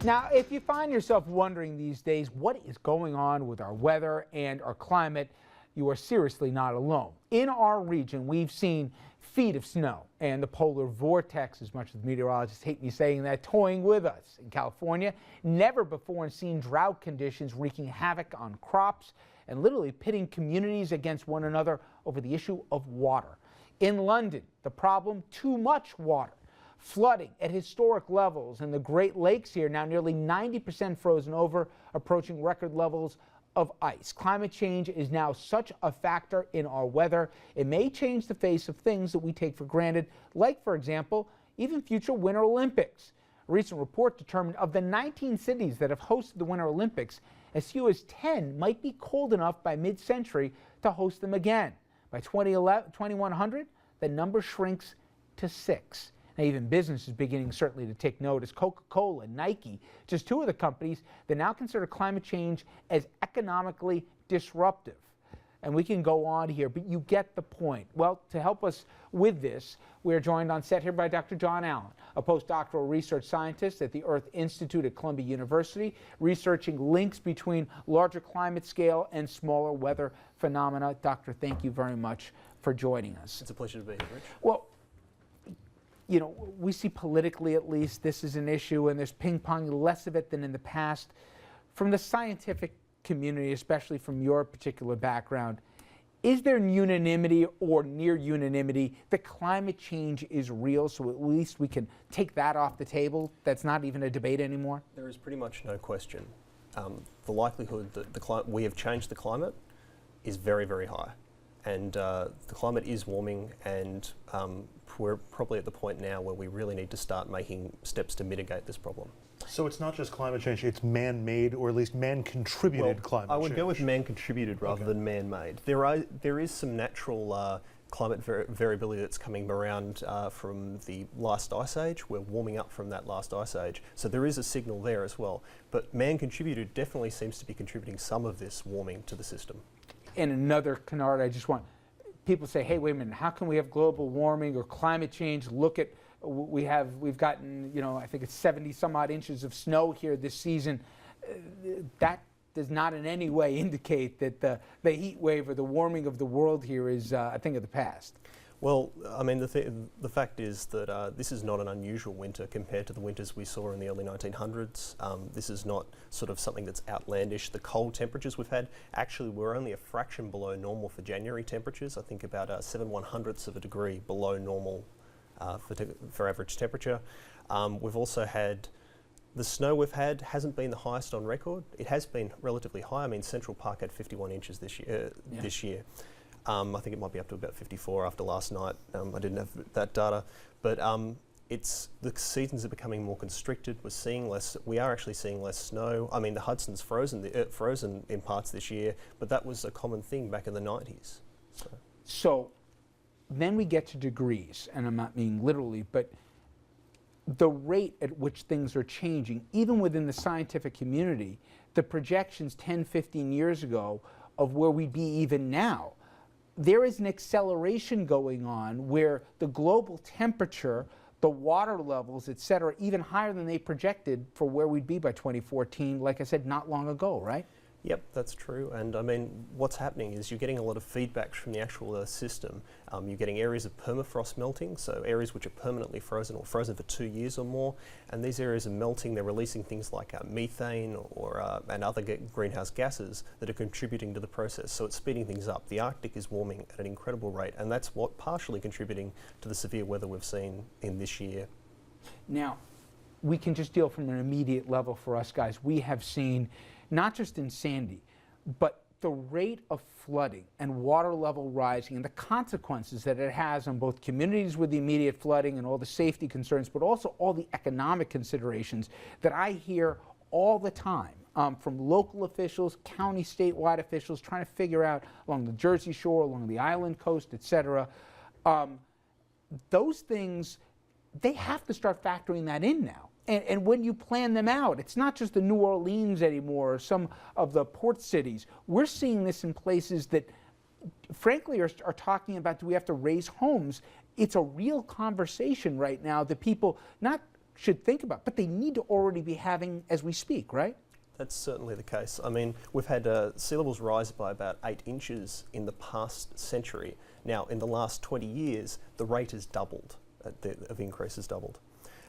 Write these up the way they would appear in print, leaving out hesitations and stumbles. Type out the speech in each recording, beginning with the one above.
Now, if you find yourself wondering these days what is going on with our weather and our climate, you are seriously not alone. In our region, we've seen feet of snow and the polar vortex, as much as the meteorologists hate me saying that, toying with us. In California, never before seen drought conditions wreaking havoc on crops and literally pitting communities against one another over the issue of water. In London, the problem, too much water. Flooding at historic levels in the Great Lakes here, now nearly 90% frozen over, approaching record levels of ice. Climate change is now such a factor in our weather, it may change the face of things that we take for granted, like, for example, even future Winter Olympics. A recent report determined of the 19 cities that have hosted the Winter Olympics, as few as 10 might be cold enough by mid-century to host them again. By 2100, the number shrinks to 6. Now, even business is beginning certainly to take notice. Coca-Cola, Nike, just two of the companies that now consider climate change as economically disruptive. And we can go on here, but you get the point. Well, to help us with this, we are joined on set here by Dr. John Allen, a postdoctoral research scientist at the Earth Institute at Columbia University, researching links between larger climate scale and smaller weather phenomena. Doctor, thank you very much for joining us. It's a pleasure to be here, Rich. Well, you know, we see politically at least this is an issue, and there's ping-pong, less of it than in the past. From the scientific community, especially from your particular background, is there unanimity or near unanimity that climate change is real, so at least we can take that off the table? That's not even a debate anymore? There is pretty much no question. The likelihood that we have changed the climate is very, very high. And the climate is warming, and we're probably at the point now where we really need to start making steps to mitigate this problem. So it's not just climate change, it's man-made, or at least man-contributed climate change. I would go with man-contributed rather than man-made. There is some natural climate variability that's coming around from the last ice age. We're warming up from that last ice age. So there is a signal there as well. But man-contributed definitely seems to be contributing some of this warming to the system. And another canard, I just want people to say, hey, wait a minute, how can we have global warming or climate change? Look at, we've gotten, you know, I think it's 70 some odd inches of snow here this season. That does not in any way indicate that the heat wave or the warming of the world here is a thing of the past. Well, I mean, the fact is that this is not an unusual winter compared to the winters we saw in the early 1900s. This is not sort of something that's outlandish. The cold temperatures we've had, actually we're only a fraction below normal for January temperatures. I think about 7/100ths of a degree below normal for average temperature. We've also had, the snow we've had hasn't been the highest on record. It has been relatively high. I mean, Central Park had 51 inches this year. I think it might be up to about 54 after last night. I didn't have that data, but the seasons are becoming more constricted. We are actually seeing less snow. I mean, the Hudson's frozen in parts this year, but that was a common thing back in the 90s. So then we get to degrees, and I'm not meaning literally, but the rate at which things are changing, even within the scientific community, the projections 10, 15 years ago of where we'd be even now, there is an acceleration going on where the global temperature, the water levels, et cetera, even higher than they projected for where we'd be by 2014, like I said, not long ago, right? Yep, that's true. And I mean, what's happening is you're getting a lot of feedback from the actual Earth system. You're getting areas of permafrost melting, so areas which are permanently frozen or frozen for 2 years or more. And these areas are melting, they're releasing things like methane or and other greenhouse gases that are contributing to the process. So it's speeding things up. The Arctic is warming at an incredible rate, and that's what partially contributing to the severe weather we've seen in this year. Now, we can just deal from an immediate level for us guys. We have seen, not just in Sandy, but the rate of flooding and water level rising and the consequences that it has on both communities with the immediate flooding and all the safety concerns, but also all the economic considerations that I hear all the time from local officials, county, statewide officials trying to figure out along the Jersey Shore, along the island coast, et cetera. Those things, they have to start factoring that in now. And when you plan them out, it's not just the New Orleans anymore or some of the port cities. We're seeing this in places that, frankly, are talking about, do we have to raise homes? It's a real conversation right now that people, not should think about, but they need to already be having as we speak, right? That's certainly the case. I mean, we've had sea levels rise by about 8 inches in the past century. Now, in the last 20 years, the rate has doubled, of increase has doubled.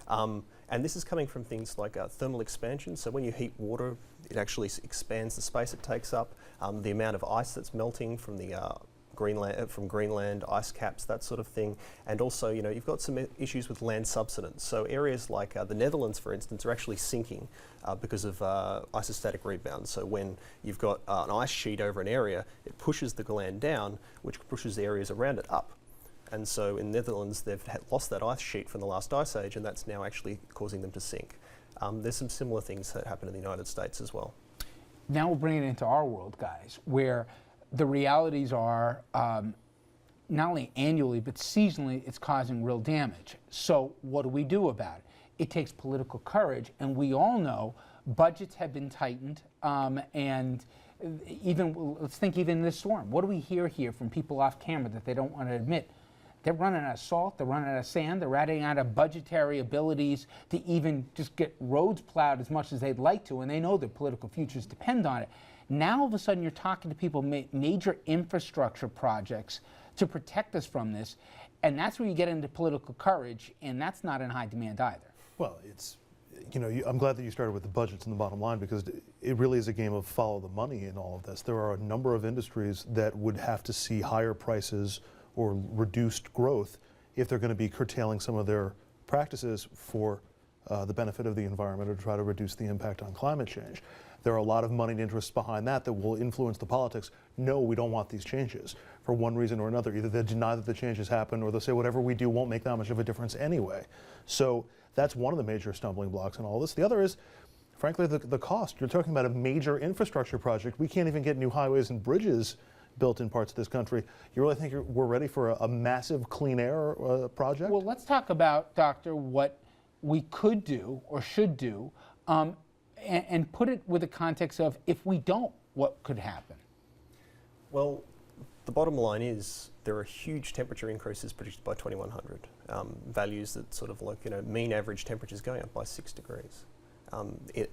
And this is coming from things like thermal expansion. So when you heat water, it actually expands the space it takes up. The amount of ice that's melting from the Greenland, ice caps, that sort of thing. And also, you know, you've got some issues with land subsidence. So areas like the Netherlands, for instance, are actually sinking because of isostatic rebound. So when you've got an ice sheet over an area, it pushes the land down, which pushes the areas around it up. And so in the Netherlands, they've lost that ice sheet from the last ice age, and that's now actually causing them to sink. There's some similar things that happen in the United States as well. Now we'll bring it into our world, guys, where the realities are not only annually, but seasonally, it's causing real damage. So what do we do about it? It takes political courage, and we all know budgets have been tightened, and even, let's think even this storm. What do we hear here from people off camera that they don't want to admit? They're running out of salt, they're running out of sand, they're running out of budgetary abilities to even just get roads plowed as much as they'd like to, and they know their political futures depend on it. Now all of a sudden you're talking to people, major infrastructure projects to protect us from this, and that's where you get into political courage, and that's not in high demand either. Well, it's, you know, I'm glad that you started with the budgets and the bottom line, because it really is a game of follow the money in all of this. There are a number of industries that would have to see higher prices or reduced growth if they're going to be curtailing some of their practices for the benefit of the environment or to try to reduce the impact on climate change. There are a lot of moneyed interests behind that will influence the politics. No, we don't want these changes for one reason or another. Either they deny that the changes happen, or they'll say whatever we do won't make that much of a difference anyway. So that's one of the major stumbling blocks in all this. The other is, frankly, the cost. You're talking about a major infrastructure project. We can't even get new highways and bridges built in parts of this country. You really think we're ready for a massive clean air project? Well, let's talk about, Doctor, what we could do or should do, and put it with the context of if we don't, what could happen? Well, the bottom line is there are huge temperature increases predicted by 2100. Values that sort of like, you know, mean average temperatures going up by 6 degrees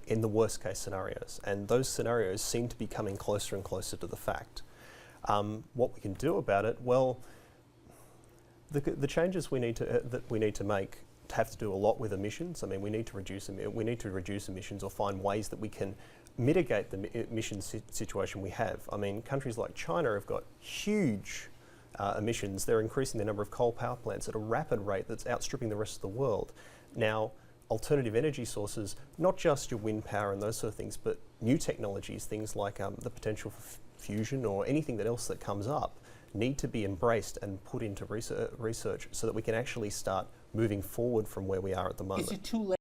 in the worst case scenarios. And those scenarios seem to be coming closer and closer to the fact. What we can do about it, well, the changes we need to that we need to make have to do a lot with emissions. I mean, we need to reduce emissions or find ways that we can mitigate the emissions situation we have. I mean, countries like China have got huge emissions. They're increasing the number of coal power plants at a rapid rate that's outstripping the rest of the world. Now, alternative energy sources, not just your wind power and those sort of things, but new technologies, things like the potential for fusion or anything else that comes up, need to be embraced and put into research so that we can actually start moving forward from where we are at the moment. Is it too late?